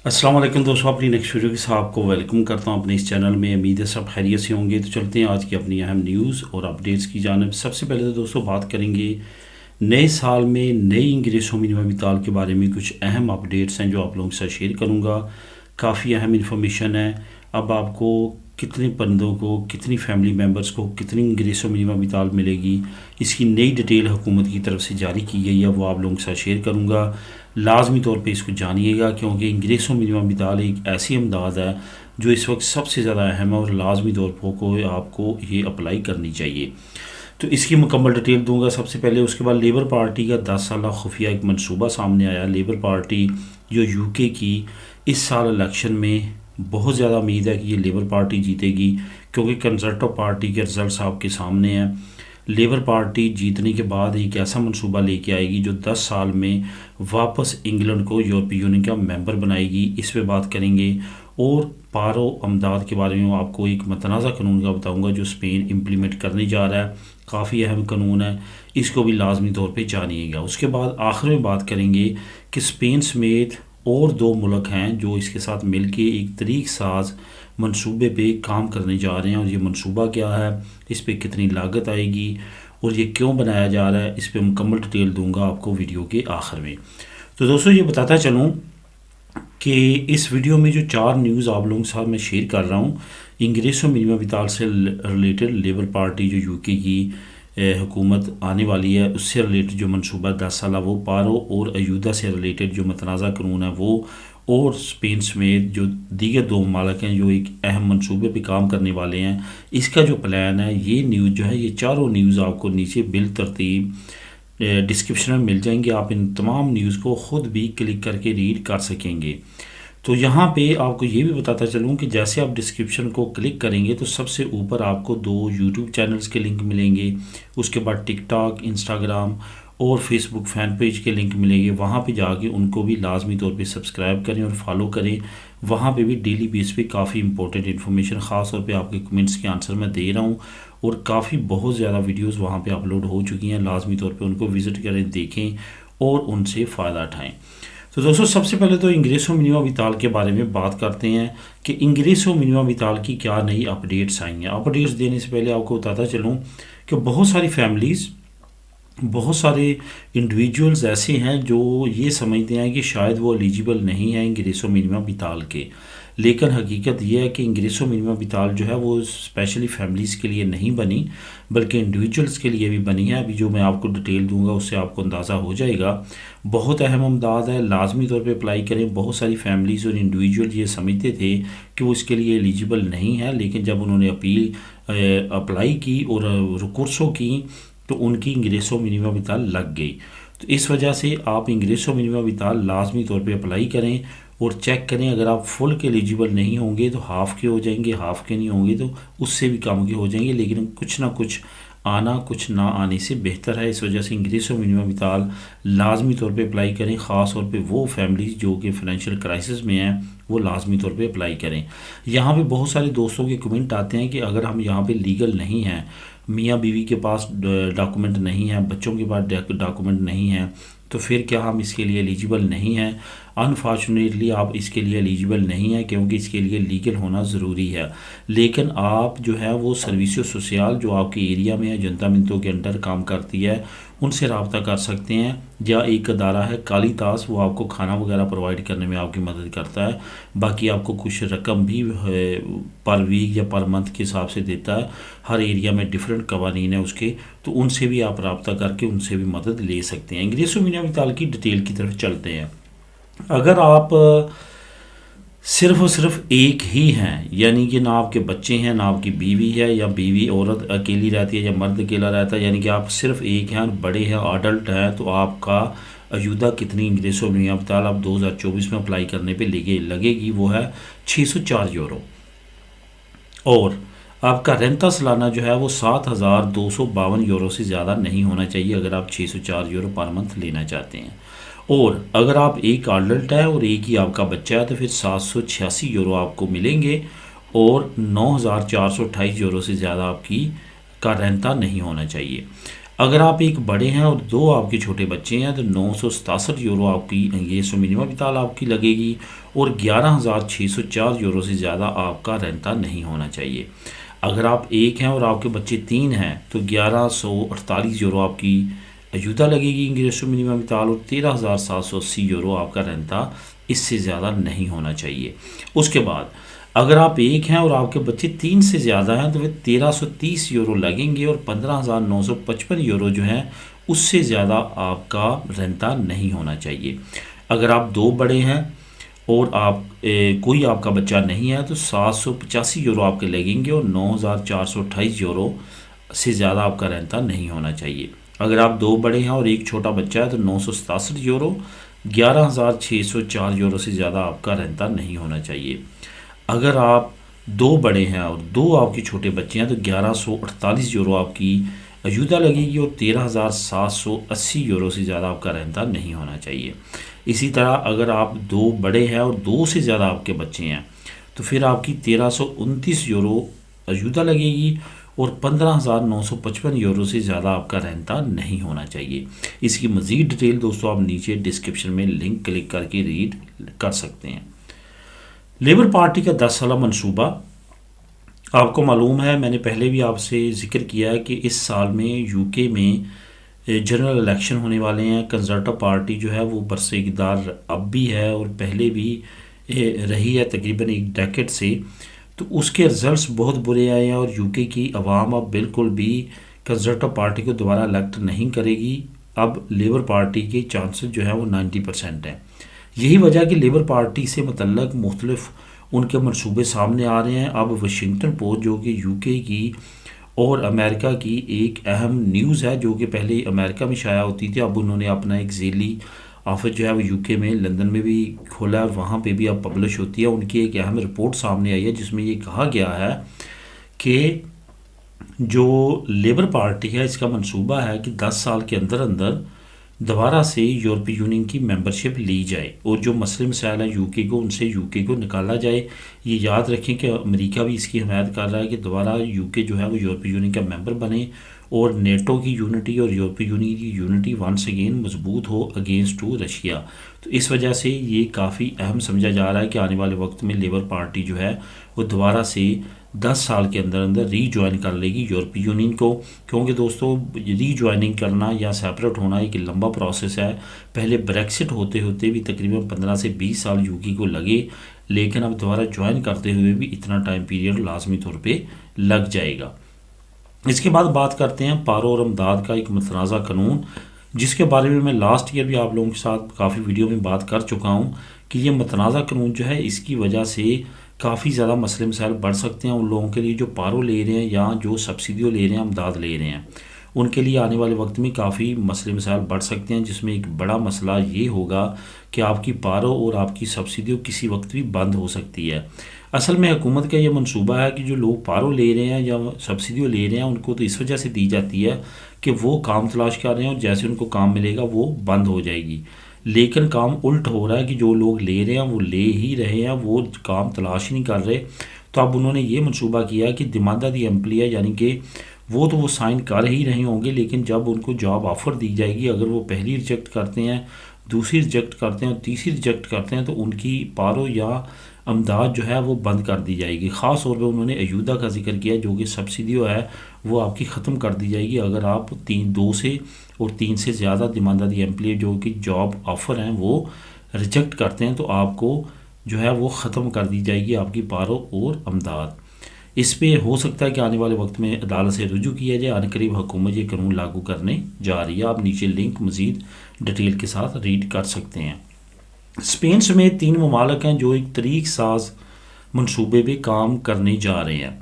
अस्सलाम वालेकुम दोस्तों, अपनी नेक्स्ट वीडियो के साथ आपको वेलकम करता हूं अपने इस चैनल में। उम्मीद है सब खैरियत से होंगे। तो चलते हैं आज की अपनी अहम न्यूज़ और अपडेट्स की जानिब। सबसे पहले तो दोस्तों बात करेंगे नए साल में नई इंग्रेसों मिनिमम मिताल के बारे में। कुछ अहम अपडेट्स हैं जो आप लोगों के साथ शेयर करूँगा। काफ़ी अहम इंफॉर्मेशन है। अब आपको कितने बंदों को, कितनी फैमिली मेम्बर्स को कितनी इंग्रेसों मिनिमम मिताल मिलेगी, इसकी नई डिटेल हुकूमत की तरफ से जारी की गई है, वो आप लोगों के साथ शेयर करूँगा। लाजमी तौर पे इसको जानिएगा क्योंकि इंग्रेसों मिनिमम मिताल एक ऐसी इमदाद है जो इस वक्त सबसे ज़्यादा अहम है और लाजमी तौर पर आपको ये अप्लाई करनी चाहिए। तो इसकी मुकम्मल डिटेल दूंगा सबसे पहले। उसके बाद लेबर पार्टी का 10 साल खुफिया एक मनसूबा सामने आया। लेबर पार्टी जो यूके की इस साल इलेक्शन में बहुत ज़्यादा उम्मीद है कि ये लेबर पार्टी जीतेगी क्योंकि कंजर्वेटिव पार्टी के रिजल्ट्स आपके सामने हैं। लेबर पार्टी जीतने के बाद एक ऐसा मंसूबा लेके आएगी जो 10 साल में वापस इंग्लैंड को यूरोपीय यूनियन का मेंबर बनाएगी। इस पे बात करेंगे। और पारो अमदाद के बारे में आपको एक मतनाज़ा कानून का बताऊंगा जो स्पेन इम्प्लीमेंट करने जा रहा है। काफ़ी अहम कानून है, इसको भी लाजमी तौर पे जानिएगा। उसके बाद आखिर में बात करेंगे कि स्पेन समेत और 2 मुल्क हैं जो इसके साथ मिलके एक तरीक साज मंसूबे पे काम करने जा रहे हैं। और ये मंसूबा क्या है, इस पे कितनी लागत आएगी और ये क्यों बनाया जा रहा है, इस पे मुकम्मल डिटेल दूंगा आपको वीडियो के आखिर में। तो दोस्तों ये बताता चलूँ कि इस वीडियो में जो 4 न्यूज़ आप लोगों के साथ मैं शेयर कर रहा हूँ इंग्रेसों मिनिमम मिताल से रिलेटेड, लेबर पार्टी जो यूके की हुकूमत आने वाली है उससे रिलेटेड जो मनसूबा 10 साल वो पारो और अयूदा से रिलेटेड जो मतनाज़ा कानून है वो, और स्पेन समेत जो दीगर 2 ममालिक हैं जो एक अहम मनसूबे पे काम करने वाले हैं, इसका जो प्लान है, ये न्यूज़ जो है, ये चारों न्यूज़ आपको नीचे बिल तरतीब डिस्क्रिप्शन में मिल जाएंगे। आप इन तमाम न्यूज़ को ख़ुद भी क्लिक करके रीड कर सकेंगे। तो यहाँ पे आपको ये भी बताता चलूँ कि जैसे आप डिस्क्रिप्शन को क्लिक करेंगे तो सबसे ऊपर आपको 2 यूट्यूब चैनल्स के लिंक मिलेंगे। उसके बाद टिकटॉक, इंस्टाग्राम और फेसबुक फ़ैन पेज के लिंक मिलेंगे। वहाँ पे जाके उनको भी लाजमी तौर पे सब्सक्राइब करें और फॉलो करें। वहाँ पे भी डेली बेस पे काफ़ी इंपॉर्टेंट इन्फॉर्मेशन, ख़ास तौर पे आपके कमेंट्स के आंसर मैं दे रहा हूँ और काफ़ी बहुत ज़्यादा वीडियोज़ वहाँ पर अपलोड हो चुकी हैं। लाजमी तौर पर उनको विज़िट करें, देखें और उनसे फ़ायदा उठाएँ। तो दोस्तों सबसे पहले तो इंग्रेसों मिनिमम मिताल के बारे में बात करते हैं कि इंग्रेसों मिनिमम मिताल की क्या नई अपडेट्स आई हैं। अपडेट्स देने से पहले आपको बताता चलूँ कि बहुत सारी फैमिलीज़, बहुत सारे इंडिविजुअल्स ऐसे हैं जो ये समझते हैं कि शायद वो एलिजिबल नहीं है इंग्रेसों मिनिमम मिताल के, लेकिन हकीकत यह है कि इंग्रेसों मिनिमम मिताल जो है वो स्पेशली फैमिलीज़ के लिए नहीं बनी बल्कि इंडिविजुअल्स के लिए भी बनी है। अभी जो मैं आपको डिटेल दूंगा उससे आपको अंदाज़ा हो जाएगा। बहुत अहम इमदाद है, लाजमी तौर पे अप्लाई करें। बहुत सारी फैमिलीज़ और इंडिविजुअल ये समझते थे कि वो इसके लिए एलिजिबल नहीं है, लेकिन जब उन्होंने अप्लाई की और रिकोर्सों की तो उनकी इंग्रेसों मिनिमम मिताल लग गई। तो इस वजह से आप इंग्रेसों मिनिमम मिताल लाजमी तौर पे अप्लाई करें और चेक करें। अगर आप फुल के एलिजिबल नहीं होंगे तो हाफ़ के हो जाएंगे, हाफ़ के नहीं होंगे तो उससे भी कम के हो जाएंगे, लेकिन कुछ ना कुछ आना कुछ ना आने से बेहतर है। इस वजह से इंग्रेसों मिनिमम मिताल लाजमी तौर पे अप्लाई करें। ख़ास तौर पे वो फैमिलीज़ जो कि फाइनेंशियल क्राइसिस में हैं वो लाजमी तौर पे अप्लाई करें। यहाँ पे बहुत सारे दोस्तों के कमेंट आते हैं कि अगर हम यहाँ पे लीगल नहीं हैं, मियाँ बीवी के पास डॉक्यूमेंट नहीं है, बच्चों के पास डॉक्यूमेंट नहीं है, तो फिर क्या हम इसके लिए एलिजिबल नहीं हैं। अनफॉर्चुनेटली आप इसके लिए एलिजिबल नहीं हैं क्योंकि इसके लिए लीगल होना ज़रूरी है। लेकिन आप जो है वो सर्विसो सोशल जो आपके एरिया में है, जनता मिनतों के अंडर काम करती है, उनसे रब्ता कर सकते हैं। या एक अदारा है कालीतास, वो आपको खाना वगैरह प्रोवाइड करने में आपकी मदद करता है। बाकी आपको कुछ रकम भी पर वीक या पर मंथ के हिसाब से देता है। हर एरिया में डिफरेंट कवानीन है उसके, तो उनसे भी आप रब्ता करके उनसे भी मदद ले सकते हैं। इंग्रेसों मिनिमम मिताल की डिटेल की तरफ चलते हैं। अगर आप सिर्फ और सिर्फ एक ही हैं, यानी कि ना आपके बच्चे हैं, ना आपकी बीवी है, या बीवी औरत अकेली रहती है या मर्द अकेला रहता है, यानी कि आप सिर्फ एक हैं, बड़े हैं, अडल्ट हैं, तो आपका अयूदा कितनी इंग्रेसों मिनिमम मिताल आप 2024 में अप्लाई करने पे लगेगी वो है 604 यूरो। और आपका रेंता सालाना जो है वो 7,252 यूरो से ज़्यादा नहीं होना चाहिए अगर आप 604 यूरो पर मंथ लेना चाहते हैं। और अगर आप एक अडल्ट है और एक ही आपका बच्चा है तो फिर 786 यूरो आपको मिलेंगे और 9,428 यूरो से ज़्यादा आपकी का रेंता नहीं होना चाहिए। अगर आप एक बड़े हैं और दो आपके छोटे बच्चे हैं तो €967 आपकी ये सो मिनिमम इताल आपकी लगेगी और 11,604 यूरो से ज़्यादा आपका रेंता नहीं होना चाहिए। अगर आप एक हैं और आपके बच्चे तीन हैं तो 1148 यूरो आपकी अयूदा लगेगी इंग्रेसो मिनिमम इताल और 13,780 यूरो आपका रेंता, इससे ज़्यादा नहीं होना चाहिए। उसके बाद अगर आप एक हैं और आपके बच्चे तीन से ज़्यादा हैं तो वे 1330 यूरो लगेंगे और 15,955 यूरो जो हैं उससे ज़्यादा आपका रेंता नहीं होना चाहिए। अगर आप दो बड़े हैं और आप कोई आपका बच्चा नहीं है तो 785 यूरो आपके लगेंगे और 9,428 यूरो से ज़्यादा आपका रेंता नहीं होना चाहिए। अगर आप दो बड़े हैं और एक छोटा बच्चा है तो 967 यूरो, 11,604 यूरो से ज़्यादा आपका रेंता नहीं होना चाहिए। अगर आप दो बड़े हैं और दो आपके छोटे बच्चे हैं तो 1148 यूरो आपकी अयूदा लगेगी और 13,780 यूरो से ज़्यादा आपका रेंता नहीं होना चाहिए। इसी तरह अगर आप दो बड़े हैं और दो से ज़्यादा आपके बच्चे हैं तो फिर आपकी 1329 यूरो अयूदा लगेगी और 15,955 यूरो से ज़्यादा आपका रेंता नहीं होना चाहिए। इसकी मज़ीद डिटेल दोस्तों आप नीचे डिस्क्रिप्शन में लिंक क्लिक करके रीड कर सकते हैं। लेबर पार्टी का 10 साला मनसूबा आपको मालूम है, मैंने पहले भी आपसे ज़िक्र किया है कि इस साल में यूके में जनरल इलेक्शन होने वाले हैं। कंजर्वेटिव पार्टी जो है वो बरसे इक़्तिदार अब भी है और पहले भी रही है तकरीबन एक डेकेड से, तो उसके रिज़ल्ट्स बहुत बुरे आए हैं और यूके की आवाम अब बिल्कुल भी कंजर्वेटिव पार्टी को दोबारा इलेक्ट नहीं करेगी। अब लेबर पार्टी के चांसेस जो है वो 90% हैं। यही वजह कि लेबर पार्टी से मुतल्लक मुख्तलिफ उनके मनसूबे सामने आ रहे हैं। अब वाशिंगटन पोस्ट जो कि यूके की और अमेरिका की एक अहम न्यूज़ है जो कि पहले अमेरिका में शाया होती थी, अब उन्होंने अपना एक ज़ेली ऑफिस जो है वो यूके में लंदन में भी खोला है और वहाँ पे भी अब पब्लिश होती है। उनकी एक अहम रिपोर्ट सामने आई है जिसमें ये कहा गया है कि जो लेबर पार्टी है इसका मनसूबा है कि 10 साल के अंदर अंदर दोबारा से यूरोपीय यूनियन की मेंबरशिप ली जाए और जो मसले मसाइल हैं यूके को उनसे यूके को निकाला जाए। ये याद रखें कि अमेरिका भी इसकी हिमायत कर रहा है कि दोबारा यूके जो है वो यूरोपीय यूनियन का मेंबर बने और नेटो की यूनिटी और यूरोपीय यूनियन की यूनिटी वंस अगेन मजबूत हो अगेंस्ट टू रशिया। तो इस वजह से ये काफ़ी अहम समझा जा रहा है कि आने वाले वक्त में लेबर पार्टी जो है वो दोबारा से 10 साल के अंदर अंदर रीजॉइन कर लेगी यूरोपीय यूनियन को, क्योंकि दोस्तों रीजॉइनिंग करना या सेपरेट होना एक लंबा प्रोसेस है। पहले ब्रेक्सिट होते होते भी तकरीबन 15 से 20 साल यूके को लगे, लेकिन अब दोबारा ज्वाइन करते हुए भी इतना टाइम पीरियड लाजमी तौर पे लग जाएगा। इसके बाद बात करते हैं पारो और अमदाद का एक मतनाज़ा कानून, जिसके बारे में मैं लास्ट ईयर भी आप लोगों के साथ काफ़ी वीडियो में बात कर चुका हूँ कि ये मतनाज़ा कानून जो है इसकी वजह से काफ़ी ज़्यादा मसले मसाइल बढ़ सकते हैं उन लोगों के लिए जो पारो ले रहे हैं या जो सब्सिडियो ले रहे हैं, अमदाद ले रहे हैं। उनके लिए आने वाले वक्त में काफ़ी मसले मसाइल बढ़ सकते हैं, जिसमें एक बड़ा मसला ये होगा कि आपकी पारो और आपकी सब्सिडियो किसी वक्त भी बंद हो सकती है। असल में हुकूमत का ये मनसूबा है कि जो लोग पारो ले रहे हैं या सब्सिडियो ले रहे हैं उनको तो इस वजह से दी जाती है कि वो काम तलाश कर रहे हैं और जैसे उनको काम मिलेगा वो बंद हो जाएगी। लेकिन काम उल्ट हो रहा है कि जो लोग ले रहे हैं वो ले ही रहे हैं, वो काम तलाश ही नहीं कर रहे। तो अब उन्होंने ये मनसूबा किया कि दिमादा दी एम्प्लिया यानी कि वो साइन कर ही रहे होंगे, लेकिन जब उनको जॉब ऑफ़र दी जाएगी अगर वो पहली रिजेक्ट करते हैं, दूसरी रिजेक्ट करते हैं और तीसरी रिजेक्ट करते हैं तो उनकी पारो या अमदाद जो है वो बंद कर दी जाएगी। ख़ास तौर पे उन्होंने अयूदा का जिक्र किया जो कि सब्सिडियो है वो आपकी ख़त्म कर दी जाएगी अगर आप 2 से और 3 से ज़्यादा दिमांदी एम्प्लॉय जो कि जॉब ऑफ़र हैं वो रिजेक्ट करते हैं तो आपको जो है वो ख़त्म कर दी जाएगी आपकी पारो और अमदाद। इस पे हो सकता है कि आने वाले वक्त में अदालत से रुजू किया जाए। अनकरीब हुकूमत ये कानून लागू करने जा रही है। आप नीचे लिंक मज़ीद डिटेल के साथ रीड कर सकते हैं। स्पेन समेत 3 ममालिक हैं जो एक तरीक साज मनसूबे पे काम करने जा रहे हैं।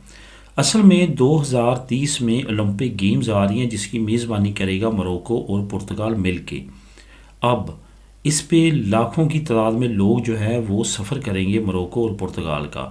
असल में 2030 में ओलंपिक गेम्स आ रही हैं जिसकी मेज़बानी करेगा मोरक्को और पुर्तगाल मिल के। अब इस पे लाखों की तादाद में लोग जो है वो सफ़र करेंगे मोरक्को और पुर्तगाल का।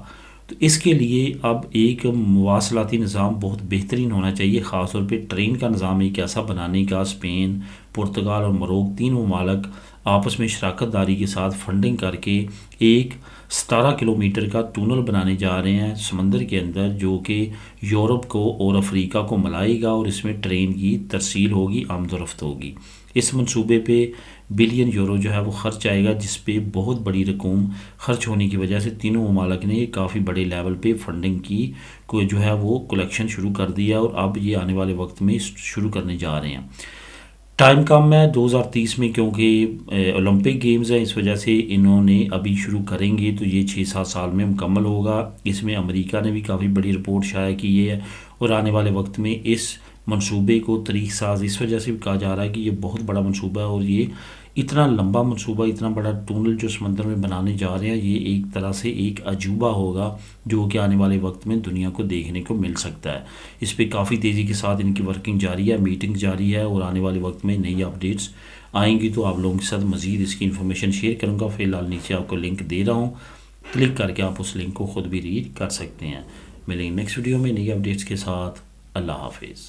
तो इसके लिए अब एक मवासलाती निज़ाम बहुत बेहतरीन होना चाहिए, ख़ास तौर पे ट्रेन का निज़ाम एक ऐसा बनाने का। स्पेन, पुर्तगाल और मोरक्को 3 ममालिक आपस में शराकत दारी के साथ फंडिंग करके एक 17 किलोमीटर का टनल बनाने जा रहे हैं समंदर के अंदर, जो कि यूरोप को और अफ्रीका को मिलाएगा और इसमें ट्रेन की तरसील होगी, आमदोरफ्त होगी। इस मंसूबे पे बिलियन यूरो जो है वो खर्च आएगा, जिस पे बहुत बड़ी रकूम खर्च होने की वजह से तीनों ममालिक ने काफ़ी बड़े लेवल पे फंडिंग की को जो है वो कलेक्शन शुरू कर दिया और अब ये आने वाले वक्त में शुरू करने जा रहे हैं। टाइम कम है 2030 में, क्योंकि ओलंपिक गेम्स हैं, इस वजह से इन्होंने अभी शुरू करेंगे तो ये 6-7 साल में मुकम्मल होगा। इसमें अमेरिका ने भी काफ़ी बड़ी रिपोर्ट शाया की है और आने वाले वक्त में इस मंसूबे को तरीक़ साज इस वजह से भी कहा जा रहा है कि ये बहुत बड़ा मंसूबा है और ये इतना लंबा मंसूबा, इतना बड़ा टनल जो समंदर में बनाने जा रहे हैं, ये एक तरह से एक अजूबा होगा जो कि आने वाले वक्त में दुनिया को देखने को मिल सकता है। इस पर काफ़ी तेज़ी के साथ इनकी वर्किंग जारी है, मीटिंग जारी है और आने वाले वक्त में नई अपडेट्स आएंगी तो आप लोगों के साथ मज़ीद इसकी इन्फॉर्मेशन शेयर करूँगा। फ़िलहाल नीचे आपको लिंक दे रहा हूँ, क्लिक करके आप उस लिंक को ख़ुद भी रीड कर सकते हैं। मिलेंगे नेक्स्ट वीडियो में नई अपडेट्स के साथ। अल्लाह हाफिज़।